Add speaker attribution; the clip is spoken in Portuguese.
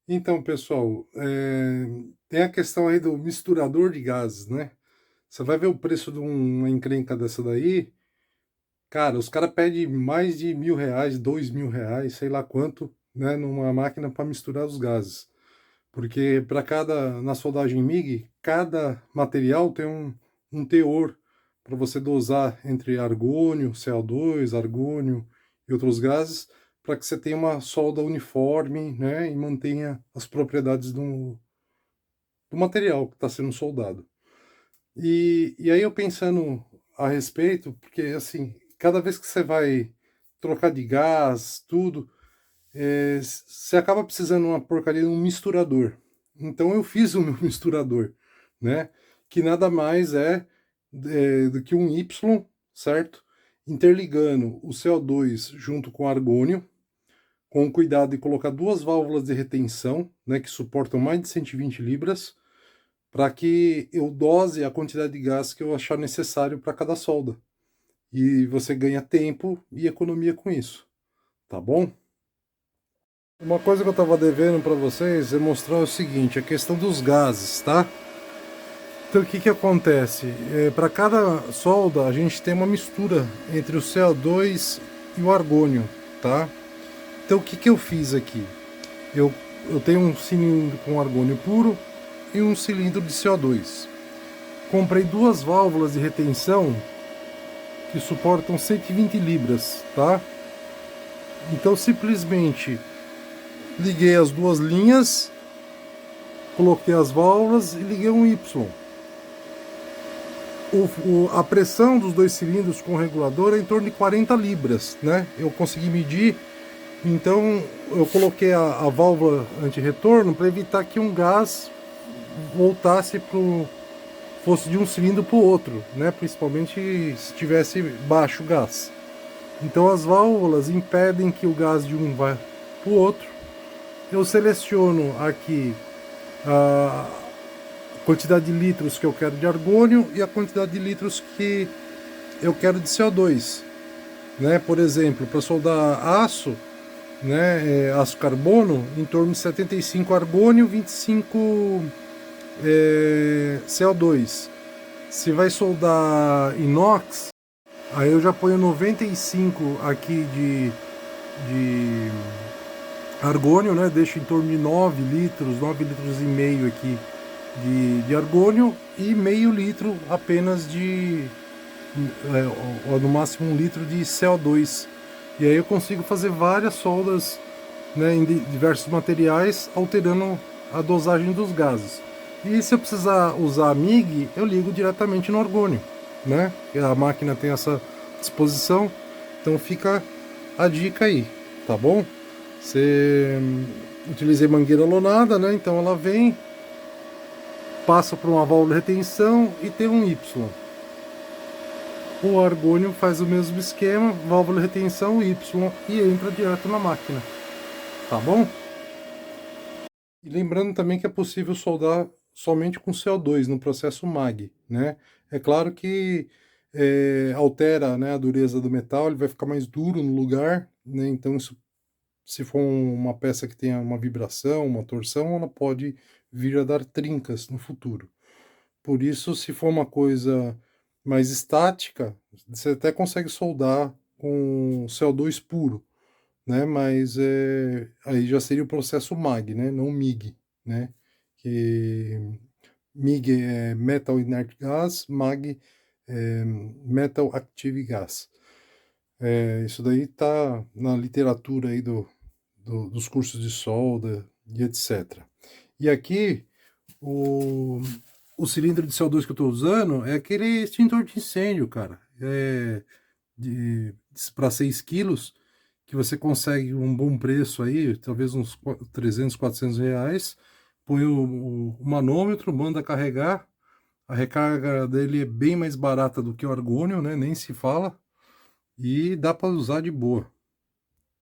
Speaker 1: Então, pessoal, tem a questão aí do misturador de gases, né? Você vai ver o preço de uma encrenca dessa daí, cara, os caras pedem mais de R$ 1.000, R$ 2.000, sei lá quanto, né, numa máquina para misturar os gases. Porque na soldagem MIG, cada material tem um teor para você dosar entre argônio, CO2, argônio e outros gases, para que você tenha uma solda uniforme, né, e mantenha as propriedades do material que está sendo soldado. E aí eu pensando a respeito, porque assim, cada vez que você vai trocar de gás, tudo, você acaba precisando de uma porcaria de um misturador. Então eu fiz o meu misturador, né? Que nada mais do que um Y, certo? Interligando o CO2 junto com o argônio, com o cuidado de colocar duas válvulas de retenção, né, que suportam mais de 120 libras, para que eu dose a quantidade de gás que eu achar necessário para cada solda. E você ganha tempo e economia com isso, tá bom? Uma coisa que eu estava devendo para vocês é mostrar o seguinte, a questão dos gases, tá? Então o que que acontece? Para cada solda a gente tem uma mistura entre o CO2 e o argônio, tá? Então o que que eu fiz aqui? Eu, eu tenho um cilindro com argônio puro e um cilindro de CO2. Comprei duas válvulas de retenção que suportam 120 libras, tá? Então simplesmente liguei as duas linhas, coloquei as válvulas e liguei um Y. A pressão dos dois cilindros com o regulador é em torno de 40 libras, né? Eu consegui medir, então eu coloquei a válvula anti-retorno para evitar que um gás voltasse fosse de um cilindro para o outro, né? Principalmente se tivesse baixo gás. Então as válvulas impedem que o gás de um vá para o outro. Eu seleciono aqui a quantidade de litros que eu quero de argônio e a quantidade de litros que eu quero de CO2, né? Por exemplo, para soldar aço, né, aço carbono, em torno de 75 argônio, 25 CO2. Se vai soldar inox, aí eu já ponho 95 aqui de argônio, né? Deixo em torno de 9 litros, 9 litros e meio aqui de argônio e meio litro apenas ou no máximo 1 litro de CO2. E aí eu consigo fazer várias soldas, né, em diversos materiais, alterando a dosagem dos gases. E se eu precisar usar a MIG, eu ligo diretamente no argônio, né? A máquina tem essa disposição, então fica a dica aí, tá bom? Você utilizei mangueira lonada, né? Então ela vem, passa por uma válvula de retenção e tem um Y. O argônio faz o mesmo esquema, válvula de retenção Y e entra direto na máquina, tá bom? E lembrando também que é possível soldar somente com CO2 no processo MAG, né? É claro que altera, né, a dureza do metal, ele vai ficar mais duro no lugar, né? Então isso, se for uma peça que tenha uma vibração, uma torção, ela pode vir a dar trincas no futuro. Por isso, se for uma coisa mais estática, você até consegue soldar com CO2 puro, né? Mas aí já seria o processo MAG, né? Não MIG, né? Que MIG é Metal Inert Gas, MAG é Metal Active Gas. Isso daí está na literatura aí dos cursos de solda e etc. E aqui, o, o cilindro de CO2 que eu estou usando é aquele extintor de incêndio, cara. Para 6 quilos, que você consegue um bom preço aí, talvez uns 300, R$ 400. Põe o manômetro, manda carregar. A recarga dele é bem mais barata do que o argônio, né? Nem se fala. E dá para usar de boa.